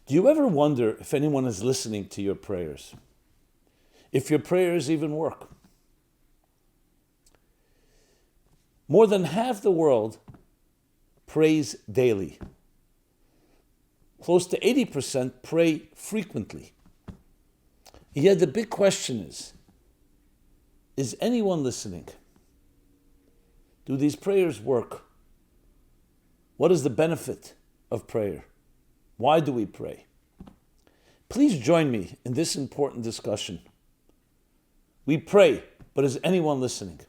Do you ever wonder if anyone is listening to your prayers? If your prayers even work? More than half the world prays daily. Close to 80% pray frequently. Yet the big question is anyone listening? Do these prayers work? What is the benefit of prayer? Why do we pray? Please join me in this important discussion. We pray, but is anyone listening?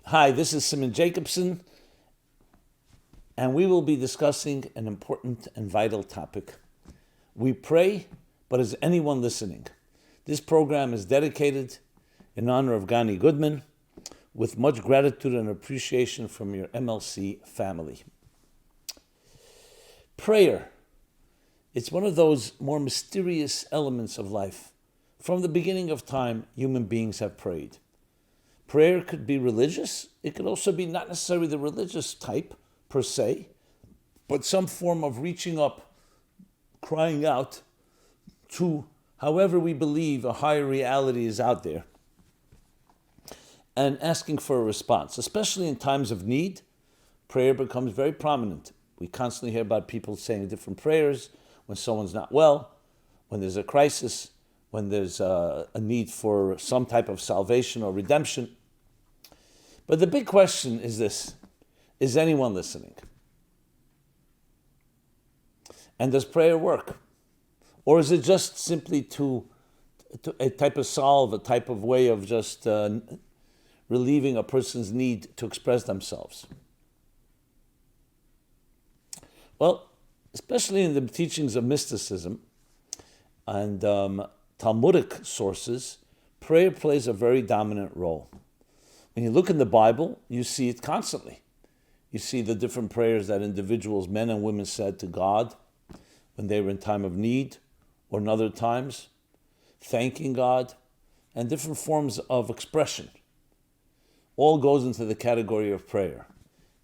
Hi, this is Simon Jacobson, and we will be discussing an important and vital topic. We pray, but is anyone listening? This program is dedicated in honor of Gani Goodman, with much gratitude and appreciation from your MLC family. Prayer, it's one of those more mysterious elements of life. From the beginning of time, human beings have prayed. Prayer could be religious. It could also be not necessarily the religious type per se, but some form of reaching up, crying out to however we believe a higher reality is out there and asking for a response. Especially in times of need, prayer becomes very prominent. We constantly hear about people saying different prayers when someone's not well, when there's a crisis, when there's a need for some type of salvation or redemption. But the big question is this: is anyone listening? And does prayer work? Or is it just simply to a type of salve, a type of way of just relieving a person's need to express themselves? Well, especially in the teachings of mysticism and Talmudic sources, prayer plays a very dominant role. When you look in the Bible, you see it constantly. You see the different prayers that individuals, men and women, said to God when they were in time of need or in other times, thanking God, and different forms of expression. All goes into the category of prayer.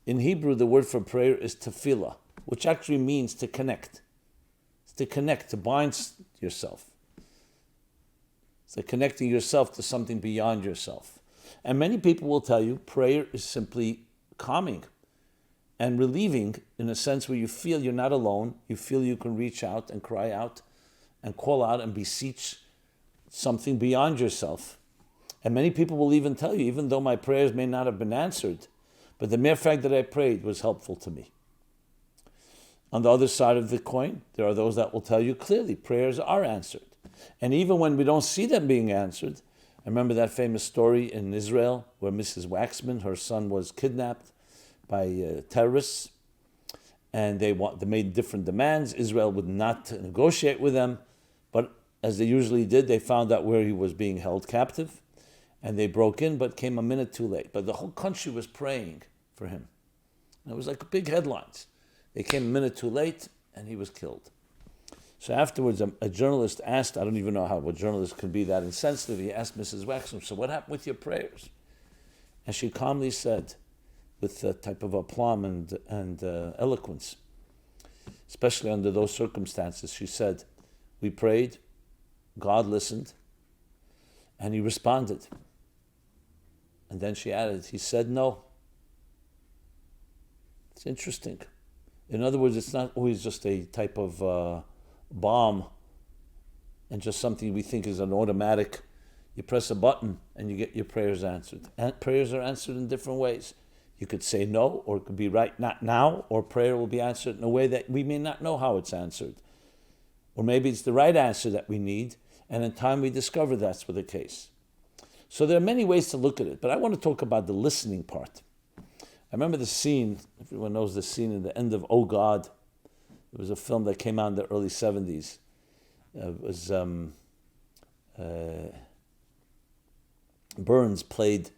In Hebrew, the word for prayer is tefillah, which actually means to connect. It's to connect, to bind yourself. It's like connecting yourself to something beyond yourself. And many people will tell you prayer is simply calming and relieving, in a sense where you feel you're not alone, you feel you can reach out and cry out and call out and beseech something beyond yourself. And many people will even tell you, even though my prayers may not have been answered, but the mere fact that I prayed was helpful to me. On the other side of the coin, there are those that will tell you clearly prayers are answered. And even when we don't see them being answered, I remember that famous story in Israel where Mrs. Waxman, her son, was kidnapped by terrorists, and they made different demands. Israel would not negotiate with them, but as they usually did, they found out where he was being held captive, and they broke in, but came a minute too late. But the whole country was praying for him. And it was like big headlines. They came a minute too late, and he was killed. So afterwards, a journalist asked, I don't even know how a journalist could be that insensitive, he asked Mrs. Waxman, so what happened with your prayers? And she calmly said, with a type of aplomb and eloquence, especially under those circumstances, she said, we prayed, God listened, and he responded. And then she added, he said no. It's interesting. In other words, it's not always just a type of bomb and just something we think is an automatic. You press a button and you get your prayers answered. And prayers are answered in different ways. You could say no, or it could be right not now, or prayer will be answered in a way that we may not know how it's answered. Or maybe it's the right answer that we need, and in time we discover that's the case. So there are many ways to look at it, but I want to talk about the listening part. I remember the scene, everyone knows the scene in the end of Oh God. It was a film that came out in the early 70s. It was Burns played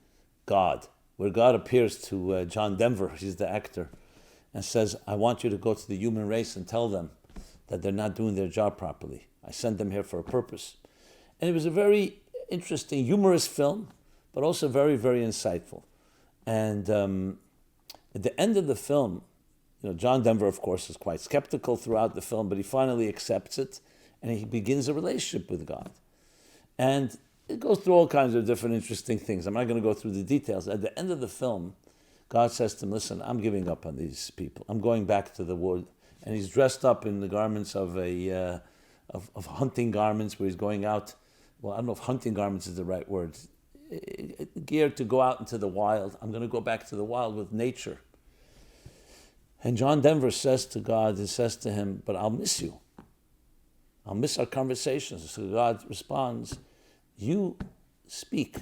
God, where God appears to John Denver, he's the actor, and says, I want you to go to the human race and tell them that they're not doing their job properly. I sent them here for a purpose. And it was a very interesting, humorous film, but also very, very insightful. And at the end of the film, John Denver, of course, is quite skeptical throughout the film, but he finally accepts it, and he begins a relationship with God. And it goes through all kinds of different interesting things. I'm not going to go through the details. At the end of the film, God says to him, listen, I'm giving up on these people. I'm going back to the wood. And he's dressed up in the garments of hunting garments, where he's going out. Well, I don't know if hunting garments is the right word. Geared to go out into the wild. I'm going to go back to the wild with nature. And John Denver says to God, he says to him, but I'll miss you. I'll miss our conversations. So God responds, you speak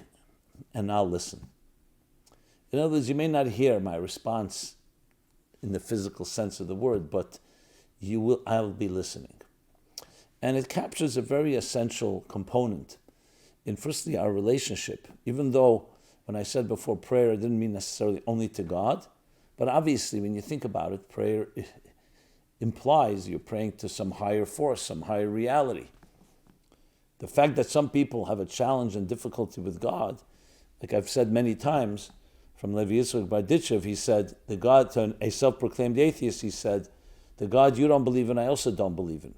and I'll listen. In other words, you may not hear my response in the physical sense of the word, but I'll be listening. And it captures a very essential component in, firstly, our relationship. Even though, when I said before prayer, it didn't mean necessarily only to God, but obviously, when you think about it, prayer implies you're praying to some higher force, some higher reality. The fact that some people have a challenge and difficulty with God, like I've said many times, from Levi Yitzchak Barditchev, he said, the God, to a self-proclaimed atheist, he said, the God you don't believe in, I also don't believe in.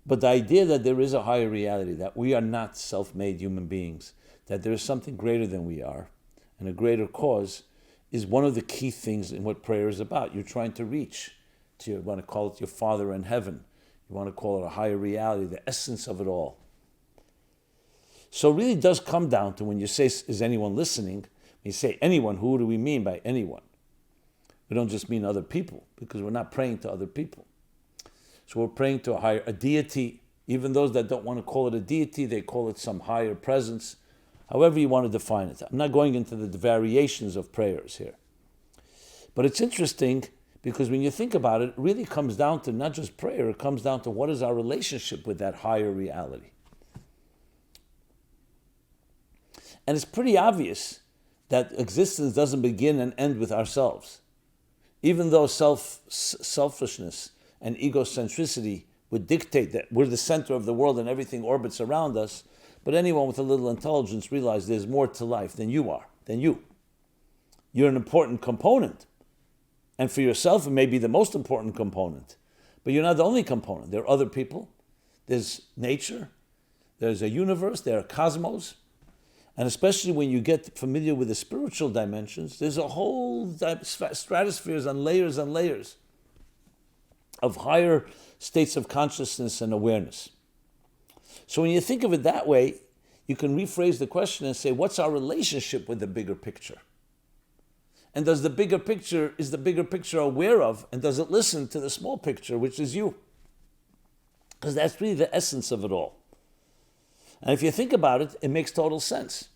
But the idea that there is a higher reality, that we are not self-made human beings, that there is something greater than we are, and a greater cause, is one of the key things in what prayer is about. You're trying to reach to, you want to call it your Father in heaven. You want to call it a higher reality, the essence of it all. So it really does come down to, when you say, is anyone listening? When you say anyone, who do we mean by anyone? We don't just mean other people, because we're not praying to other people. So we're praying to a deity. Even those that don't want to call it a deity, they call it some higher presence. However you want to define it. I'm not going into the variations of prayers here. But it's interesting, because when you think about it, it really comes down to not just prayer, it comes down to what is our relationship with that higher reality. And it's pretty obvious that existence doesn't begin and end with ourselves. Even though selfishness and egocentricity would dictate that we're the center of the world and everything orbits around us, but anyone with a little intelligence realizes there's more to life than you are, than you. You're an important component. And for yourself, it may be the most important component. But you're not the only component. There are other people. There's nature. There's a universe. There are cosmos. And especially when you get familiar with the spiritual dimensions, there's a whole stratospheres and layers of higher states of consciousness and awareness. So when you think of it that way, you can rephrase the question and say, what's our relationship with the bigger picture? And is the bigger picture aware of, and does it listen to the small picture, which is you? Because that's really the essence of it all. And if you think about it, it makes total sense.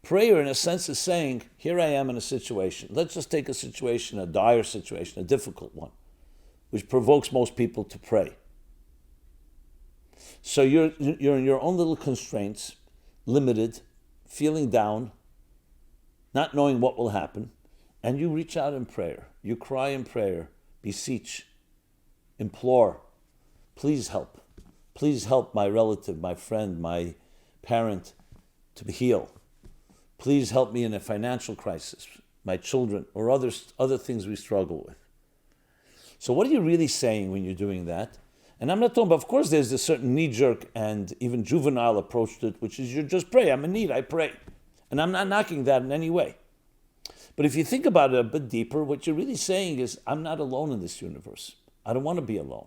Prayer, in a sense, is saying, here I am in a situation. Let's just take a situation, a dire situation, a difficult one, which provokes most people to pray. So you're in your own little constraints, limited, feeling down, not knowing what will happen, and you reach out in prayer. You cry in prayer, beseech, implore, please help. Please help my relative, my friend, my parent to heal. Please help me in a financial crisis, my children, or other things we struggle with. So what are you really saying when you're doing that? And I'm not talking about, of course, there's a certain knee-jerk and even juvenile approach to it, which is you just pray. I'm in need, I pray. And I'm not knocking that in any way. But if you think about it a bit deeper, what you're really saying is, I'm not alone in this universe. I don't want to be alone.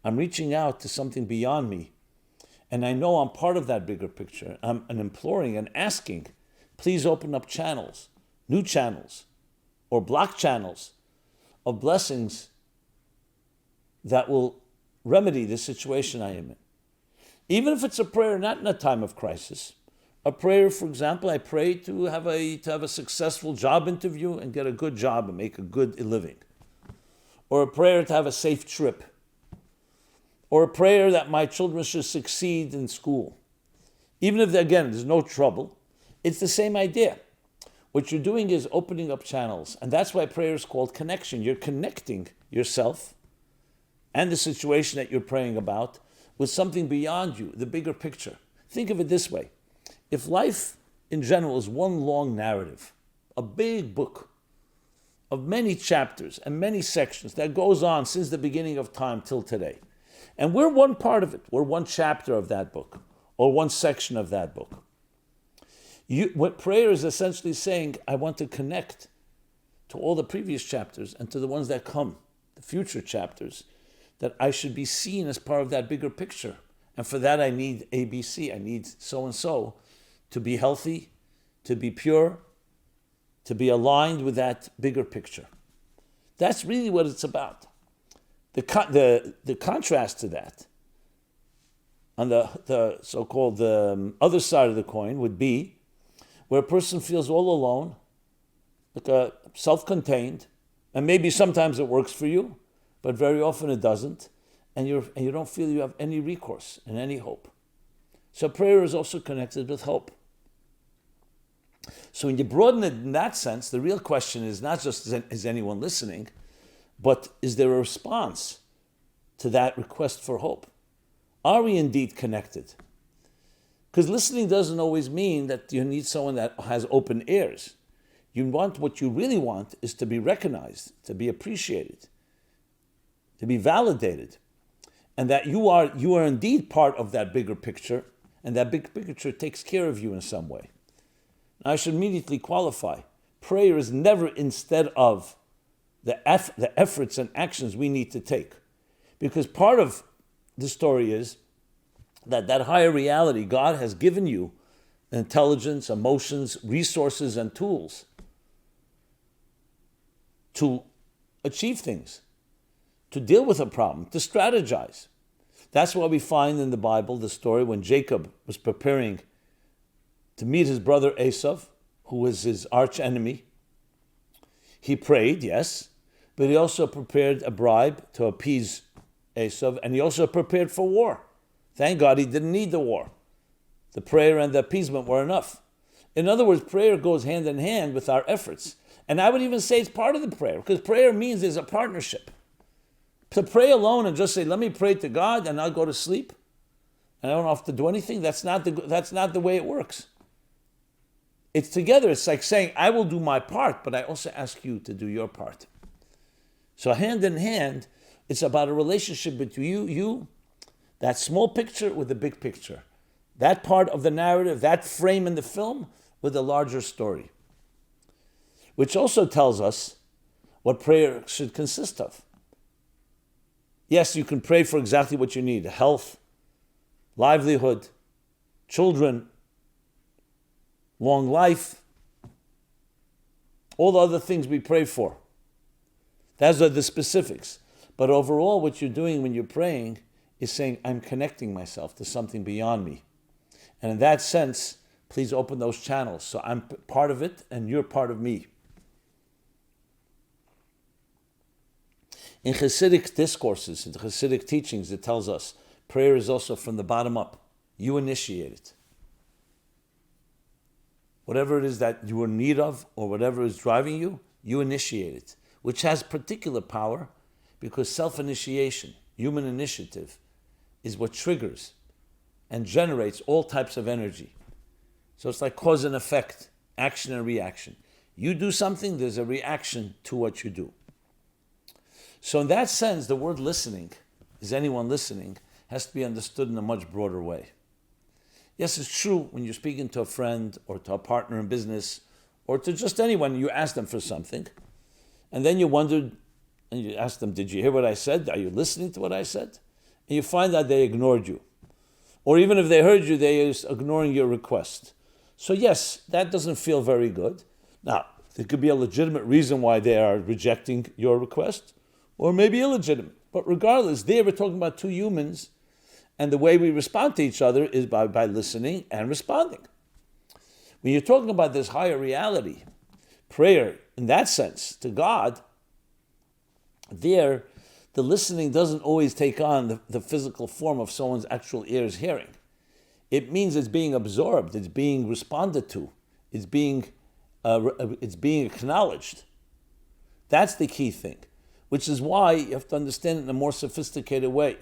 I'm reaching out to something beyond me. And I know I'm part of that bigger picture. I'm imploring and asking, please open up channels, new channels, or block channels of blessings that will remedy the situation I am in. Even if it's a prayer not in a time of crisis. A prayer, for example, I pray to have a successful job interview and get a good job and make a good living. Or a prayer to have a safe trip. Or a prayer that my children should succeed in school. Even if, again, there's no trouble, it's the same idea. What you're doing is opening up channels. And that's why prayer is called connection. You're connecting yourself and the situation that you're praying about with something beyond you, the bigger picture. Think of it this way. If life in general is one long narrative, a big book of many chapters and many sections that goes on since the beginning of time till today, and we're one part of it, we're one chapter of that book, or one section of that book. What prayer is essentially saying, I want to connect to all the previous chapters and to the ones that come, the future chapters, that I should be seen as part of that bigger picture. And for that I need ABC, I need so-and-so to be healthy, to be pure, to be aligned with that bigger picture. That's really what it's about. The contrast to that, on the so-called other side of the coin, would be where a person feels all alone, like a self-contained, and maybe sometimes it works for you, but very often it doesn't, and you don't feel you have any recourse and any hope. So prayer is also connected with hope. So when you broaden it in that sense, the real question is not just is anyone listening, but is there a response to that request for hope? Are we indeed connected? Because listening doesn't always mean that you need someone that has open ears. What you really want is to be recognized, to be appreciated, to be validated, and that you are indeed part of that bigger picture, and that big picture takes care of you in some way. Now, I should immediately qualify. Prayer is never instead of the efforts and actions we need to take. Because part of the story is that higher reality, God has given you intelligence, emotions, resources, and tools to achieve things, to deal with a problem, to strategize. That's why we find in the Bible the story when Jacob was preparing to meet his brother Esau, who was his arch enemy. He prayed, yes, but he also prepared a bribe to appease Esau, and he also prepared for war. Thank God he didn't need the war. The prayer and the appeasement were enough. In other words, prayer goes hand in hand with our efforts. And I would even say it's part of the prayer, because prayer means there's a partnership. To pray alone and just say, let me pray to God and I'll go to sleep, and I don't have to do anything, that's not the way it works. It's together. It's like saying, I will do my part, but I also ask you to do your part. So hand in hand, it's about a relationship between you, that small picture with the big picture. That part of the narrative, that frame in the film with the larger story. Which also tells us what prayer should consist of. Yes, you can pray for exactly what you need: health, livelihood, children, long life, all the other things we pray for. Those are the specifics. But overall, what you're doing when you're praying is saying, I'm connecting myself to something beyond me. And in that sense, please open those channels. So I'm part of it and you're part of me. In Hasidic discourses, in Hasidic teachings, it tells us prayer is also from the bottom up. You initiate it. Whatever it is that you are in need of or whatever is driving you, you initiate it, which has particular power because self-initiation, human initiative, is what triggers and generates all types of energy. So it's like cause and effect, action and reaction. You do something, there's a reaction to what you do. So in that sense, the word listening, is anyone listening, has to be understood in a much broader way. Yes, it's true when you're speaking to a friend or to a partner in business or to just anyone, you ask them for something, and then you wondered, and you ask them, did you hear what I said? Are you listening to what I said? And you find that they ignored you. Or even if they heard you, they are ignoring your request. So yes, that doesn't feel very good. Now, there could be a legitimate reason why they are rejecting your request, or maybe illegitimate. But regardless, there we're talking about two humans, and the way we respond to each other is by listening and responding. When you're talking about this higher reality, prayer, in that sense, to God, there, the listening doesn't always take on the physical form of someone's actual ears hearing. It means it's being absorbed, it's being responded to, it's being acknowledged. That's the key thing, which is why you have to understand it in a more sophisticated way.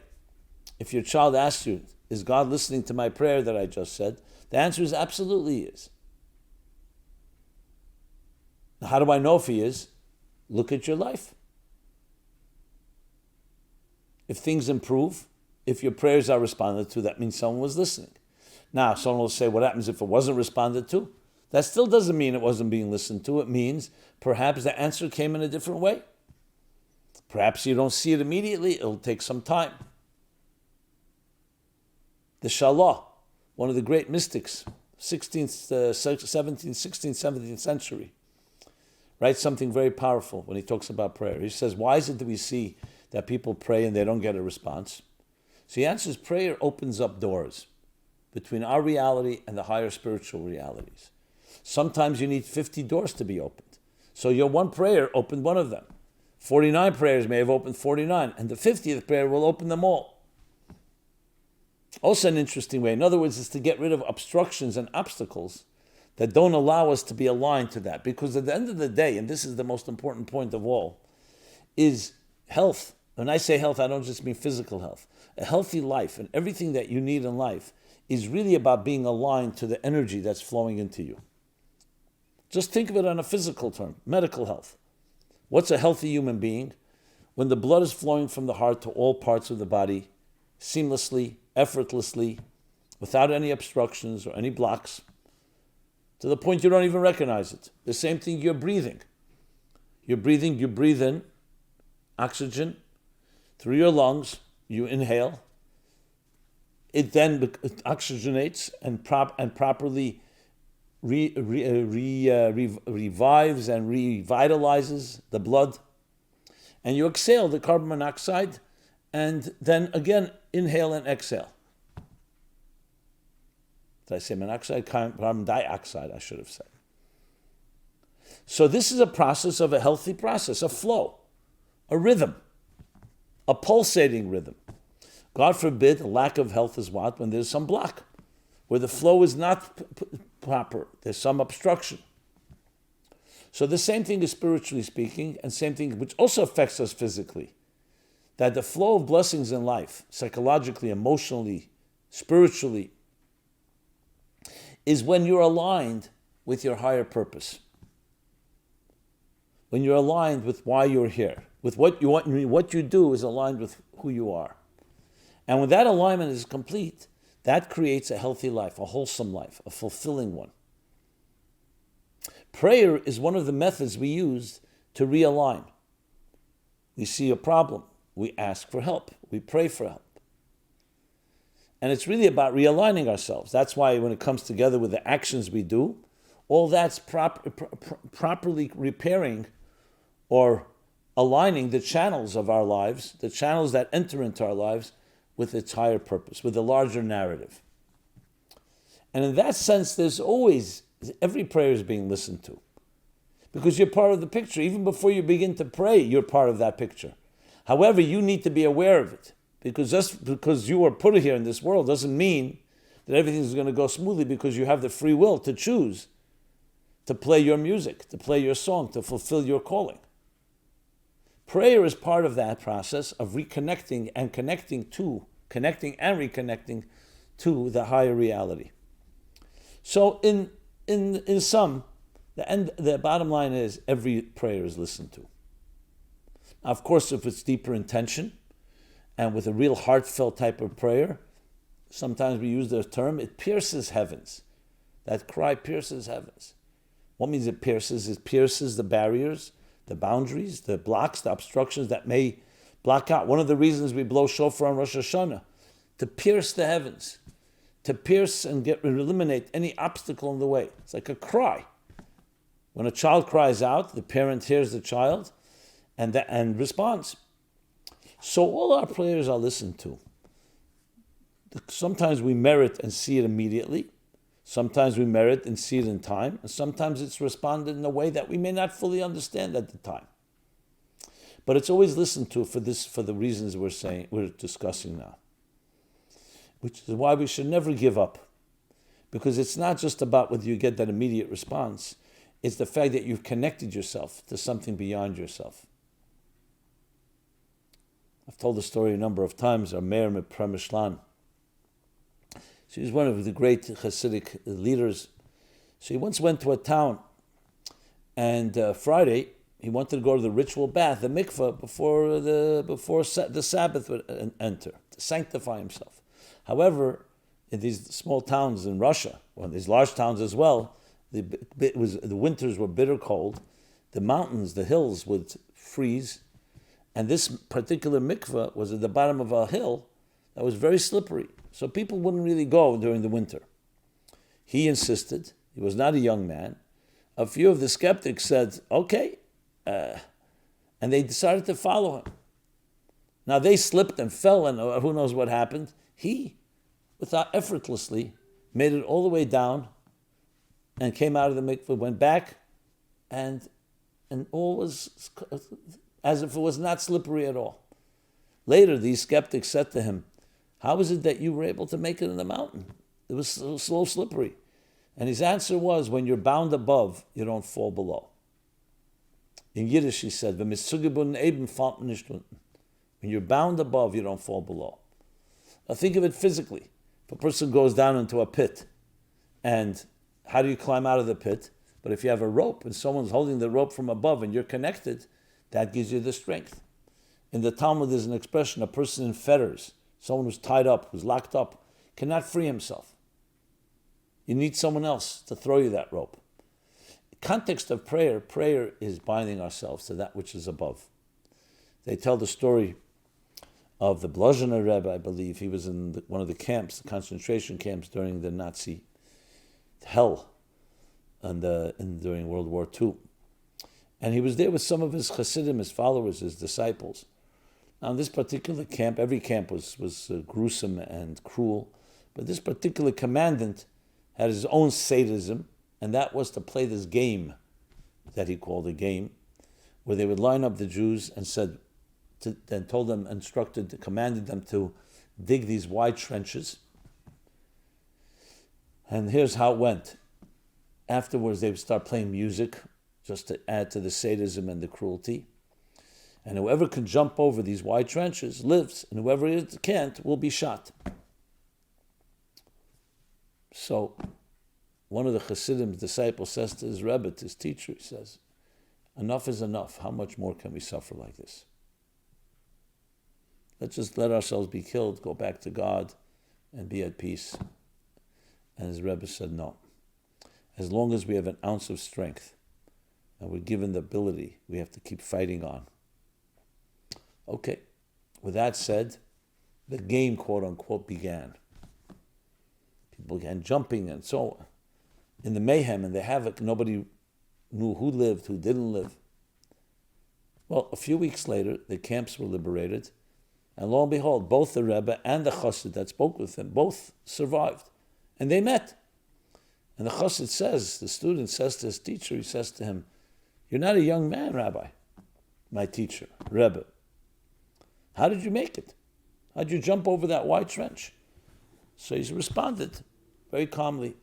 If your child asks you, is God listening to my prayer that I just said? The answer is absolutely he is. How do I know if he is? Look at your life. If things improve, if your prayers are responded to, that means someone was listening. Now, someone will say, what happens if it wasn't responded to? That still doesn't mean it wasn't being listened to. It means perhaps the answer came in a different way. Perhaps you don't see it immediately. It'll take some time. The Shalah, one of the great mystics, 17th, 17th century, writes something very powerful when he talks about prayer. He says, why is it that we see that people pray and they don't get a response? So he answers, prayer opens up doors between our reality and the higher spiritual realities. Sometimes you need 50 doors to be opened. So your one prayer opened one of them. 49 prayers may have opened 49, and the 50th prayer will open them all. Also an interesting way, in other words, is to get rid of obstructions and obstacles that don't allow us to be aligned to that. Because at the end of the day, and this is the most important point of all, is health. When I say health, I don't just mean physical health. A healthy life and everything that you need in life is really about being aligned to the energy that's flowing into you. Just think of it on a physical term, medical health. What's a healthy human being? When the blood is flowing from the heart to all parts of the body, seamlessly, effortlessly, without any obstructions or any blocks, to the point you don't even recognize it. The same thing, you're breathing. You breathe in oxygen through your lungs, you inhale. It then oxygenates and properly revives and revitalizes the blood. And you exhale the carbon monoxide and then again inhale and exhale. Did I say monoxide? Carbon dioxide, I should have said. So this is a process of a healthy process, a flow, a rhythm, a pulsating rhythm. God forbid, a lack of health is what? When there's some block, where the flow is not proper, there's some obstruction. So the same thing is spiritually speaking, and same thing which also affects us physically. That the flow of blessings in life, psychologically, emotionally, spiritually, is when you're aligned with your higher purpose. When you're aligned with why you're here, with what you want, what you do is aligned with who you are. And when that alignment is complete, that creates a healthy life, a wholesome life, a fulfilling one. Prayer is one of the methods we use to realign. We see a problem, we ask for help, we pray for help. And it's really about realigning ourselves. That's why when it comes together with the actions we do, all that's properly repairing or aligning the channels of our lives, the channels that enter into our lives with its higher purpose, with the larger narrative. And in that sense, there's always, every prayer is being listened to. Because you're part of the picture. Even before you begin to pray, you're part of that picture. However, you need to be aware of it. Because just because you are put here in this world doesn't mean that everything is going to go smoothly, because you have the free will to choose to play your music, to play your song, to fulfill your calling. Prayer is part of that process of reconnecting and connecting and reconnecting to the higher reality. So in sum, the bottom line is every prayer is listened to. Now, of course, if it's deeper intention and with a real heartfelt type of prayer, sometimes we use the term, it pierces heavens. That cry pierces heavens. What means it pierces? It pierces the barriers, the boundaries, the blocks, the obstructions that may block out. One of the reasons we blow shofar on Rosh Hashanah, to pierce the heavens, to pierce and eliminate any obstacle in the way. It's like a cry. When a child cries out, the parent hears the child and responds. So all our prayers are listened to. Sometimes we merit and see it immediately. Sometimes we merit and see it in time. And sometimes it's responded in a way that we may not fully understand at the time. But it's always listened to for the reasons we're discussing now. Which is why we should never give up. Because it's not just about whether you get that immediate response. It's the fact that you've connected yourself to something beyond yourself. I've told the story a number of times. Our Meir Premishlan. She was one of the great Hasidic leaders. So he once went to a town, and Friday he wanted to go to the ritual bath, the mikveh, before the Sabbath would enter, to sanctify himself. However, in these small towns in Russia, or in these large towns as well, the winters were bitter cold. The mountains, the hills would freeze, and this particular mikveh was at the bottom of a hill that was very slippery. So people wouldn't really go during the winter. He insisted. He was not a young man. A few of the skeptics said, okay, and they decided to follow him. Now they slipped and fell, and who knows what happened. He, without effortlessly, made it all the way down and came out of the mikveh, went back, and all was as if it was not slippery at all. Later, these skeptics said to him, how is it that you were able to make it in the mountain? It was so slippery. And his answer was, when you're bound above, you don't fall below. In Yiddish, he said, when you're bound above, you don't fall below. Now think of it physically. If a person goes down into a pit, and how do you climb out of the pit? But if you have a rope and someone's holding the rope from above and you're connected, that gives you the strength. In the Talmud, there's an expression, a person in fetters, someone who's tied up, who's locked up, cannot free himself. You need someone else to throw you that rope. The context of prayer is binding ourselves to that which is above. They tell the story of the Blazhener Rebbe, I believe. He was in one of the camps, the concentration camps during the Nazi hell during World War II. And he was there with some of his Hasidim, his followers, his disciples. Now, in this particular camp, every camp was gruesome and cruel, but this particular commandant had his own sadism, and that was to play this game that he called a game, where they would line up the Jews and commanded them to dig these wide trenches. And here's how it went. Afterwards, they would start playing music, just to add to the sadism and the cruelty. And whoever can jump over these wide trenches lives, and whoever can't will be shot. So, one of the Chassidim disciples says to his Rebbe, to his teacher, he says, enough is enough. How much more can we suffer like this? Let's just let ourselves be killed, go back to God, and be at peace. And his Rebbe said, no. As long as we have an ounce of strength, and we're given the ability, we have to keep fighting on. Okay, with that said, the game, quote unquote, began. People began jumping and so on. In the mayhem and the havoc, nobody knew who lived, who didn't live. Well, a few weeks later, the camps were liberated, and lo and behold, both the Rebbe and the Chassid that spoke with him, both survived. And they met. And the Chassid says, the student says to his teacher, he says to him, you're not a young man, Rabbi, my teacher, Rebbe. How did you make it? How did you jump over that wide trench? So he responded very calmly.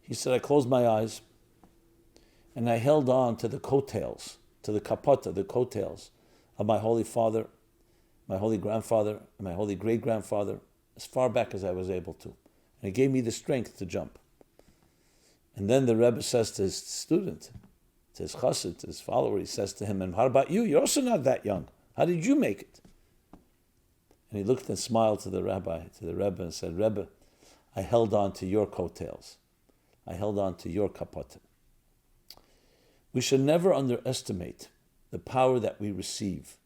He said, I closed my eyes and I held on to the coattails, to the kapota, the coattails of my holy father, my holy grandfather, and my holy great-grandfather, as far back as I was able to. And it gave me the strength to jump. And then the Rebbe says to his student, to his chassid, to his follower, he says to him, and how about you? You're also not that young. How did you make it? And he looked and smiled to the rabbi, to the Rebbe, and said, Rebbe, I held on to your coattails. I held on to your kapota. We should never underestimate the power that we receive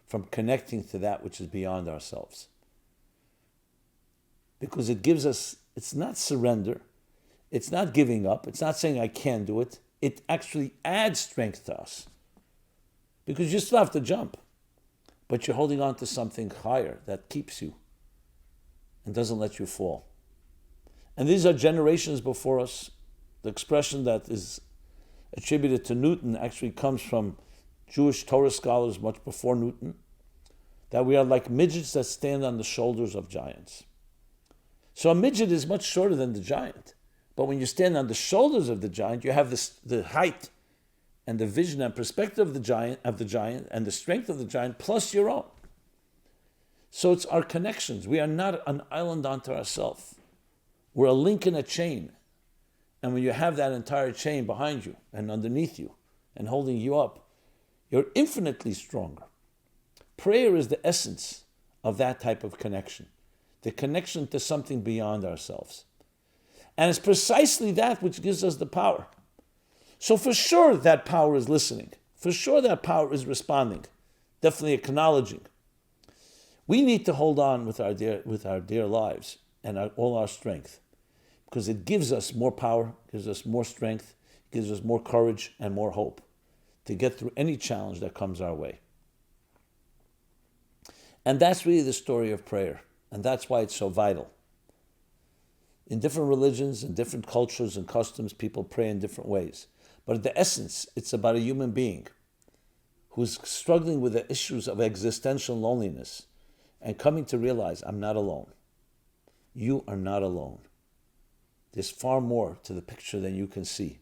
from connecting to that which is beyond ourselves. Because it gives us, it's not surrender, it's not giving up, it's not saying I can't do it, it actually adds strength to us. Because you still have to jump, but you're holding on to something higher that keeps you and doesn't let you fall. And these are generations before us. The expression that is attributed to Newton actually comes from Jewish Torah scholars much before Newton, that we are like midgets that stand on the shoulders of giants. So a midget is much shorter than the giant. But when you stand on the shoulders of the giant, you have the height and the vision and perspective of the giant, and the strength of the giant, plus your own. So it's our connections. We are not an island unto ourselves. We're a link in a chain. And when you have that entire chain behind you and underneath you and holding you up, you're infinitely stronger. Prayer is the essence of that type of connection, the connection to something beyond ourselves. And it's precisely that which gives us the power. So for sure that power is listening. For sure that power is responding, definitely acknowledging. We need to hold on with our dear lives and all our strength, because it gives us more power, gives us more strength, gives us more courage and more hope to get through any challenge that comes our way. And that's really the story of prayer, and that's why it's so vital. In different religions and different cultures and customs, people pray in different ways. But at the essence, it's about a human being who's struggling with the issues of existential loneliness and coming to realize, I'm not alone. You are not alone. There's far more to the picture than you can see.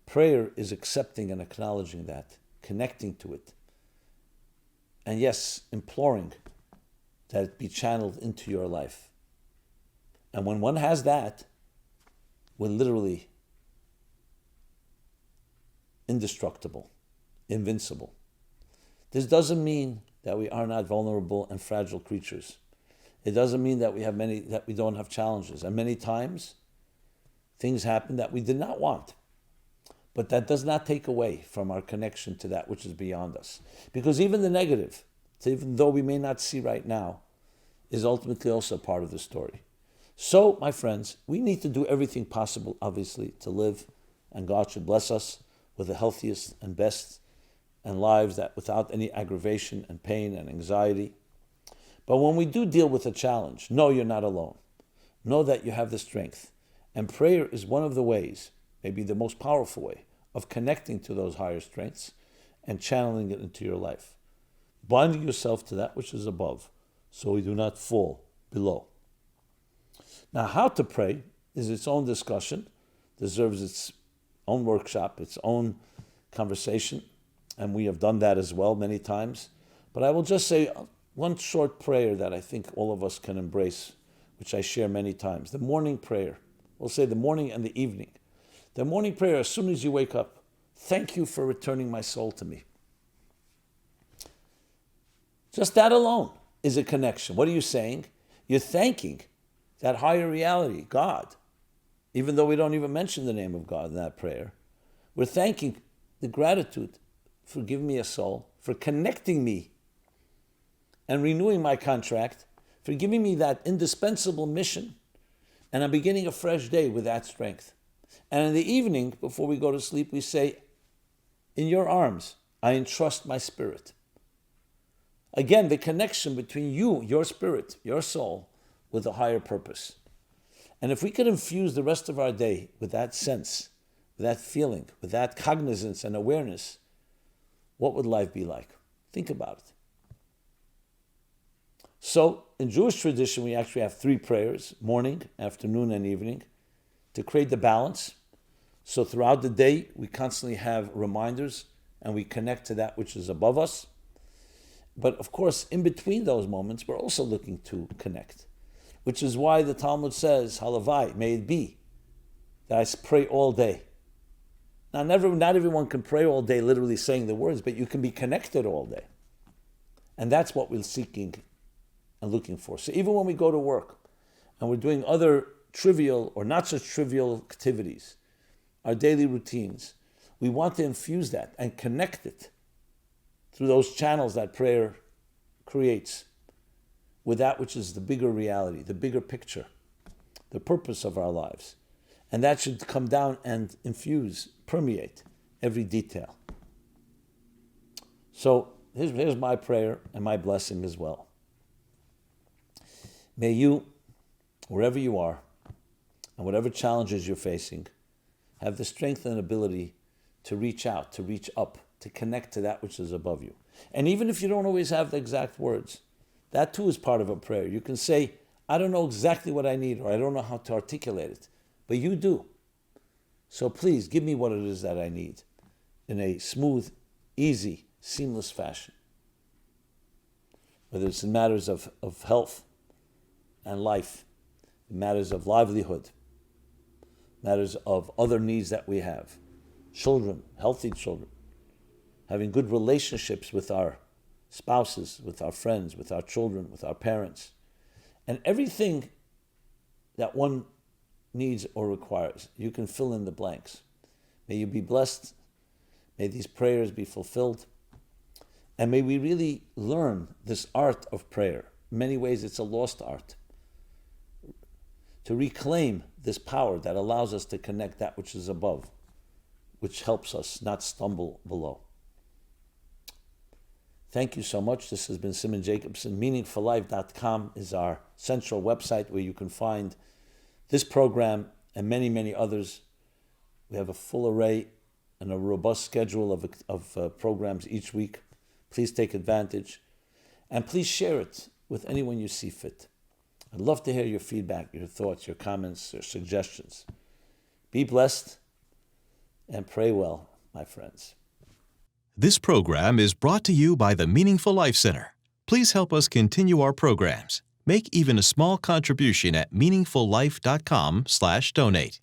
Prayer is accepting and acknowledging that, connecting to it. And yes, imploring that it be channeled into your life. And when one has that, we're literally indestructible, invincible. This doesn't mean that we are not vulnerable and fragile creatures. It doesn't mean that we don't have challenges. And many times, things happen that we did not want. But that does not take away from our connection to that which is beyond us. Because even the negative, even though we may not see right now, is ultimately also part of the story. So, my friends, we need to do everything possible, obviously, to live, and God should bless us with the healthiest and best and lives that without any aggravation and pain and anxiety. But when we do deal with a challenge, know you're not alone. Know that you have the strength. And prayer is one of the ways, maybe the most powerful way, of connecting to those higher strengths and channeling it into your life. Binding yourself to that which is above, so we do not fall below. Now, how to pray is its own discussion, deserves its own workshop, its own conversation, and we have done that as well many times. But I will just say one short prayer that I think all of us can embrace, which I share many times. The morning prayer. We'll say the morning and the evening. The morning prayer, as soon as you wake up, thank you for returning my soul to me. Just that alone is a connection. What are you saying? You're thanking that higher reality, God. Even though we don't even mention the name of God in that prayer, we're thanking the gratitude for giving me a soul, for connecting me and renewing my contract, for giving me that indispensable mission, and I'm beginning a fresh day with that strength. And in the evening, before we go to sleep, we say, in your arms, I entrust my spirit. Again, the connection between you, your spirit, your soul, with a higher purpose. And if we could infuse the rest of our day with that sense, with that feeling, with that cognizance and awareness, what would life be like? Think about it. So, in Jewish tradition, we actually have 3 prayers, morning, afternoon, and evening, to create the balance. So throughout the day, we constantly have reminders and we connect to that which is above us. But of course, in between those moments, we're also looking to connect, which is why the Talmud says, Halavai, may it be that I pray all day. Now, not everyone can pray all day, literally saying the words, but you can be connected all day. And that's what we're seeking and looking for. So even when we go to work and we're doing other trivial or not such trivial activities, our daily routines, we want to infuse that and connect it through those channels that prayer creates with that which is the bigger reality, the bigger picture, the purpose of our lives. And that should come down and infuse, permeate every detail. So here's my prayer and my blessing as well. May you, wherever you are, and whatever challenges you're facing, have the strength and ability to reach out, to reach up, to connect to that which is above you. And even if you don't always have the exact words, that too is part of a prayer. You can say, I don't know exactly what I need, or I don't know how to articulate it, but you do. So please give me what it is that I need in a smooth, easy, seamless fashion. Whether it's in matters of health and life, in matters of livelihood, matters of other needs that we have, children, healthy children, having good relationships with our spouses, with our friends, with our children, with our parents, and everything that one needs or requires. You can fill in the blanks. May you be blessed. May these prayers be fulfilled. And may we really learn this art of prayer. In many ways, it's a lost art. To reclaim this power that allows us to connect that which is above, which helps us not stumble below. Thank you so much. This has been Simon Jacobson. MeaningfulLife.com is our central website where you can find this program and many, many others. We have a full array and a robust schedule of programs each week. Please take advantage. And please share it with anyone you see fit. I'd love to hear your feedback, your thoughts, your comments, your suggestions. Be blessed and pray well, my friends. This program is brought to you by the Meaningful Life Center. Please help us continue our programs. Make even a small contribution at meaningfullife.com/donate.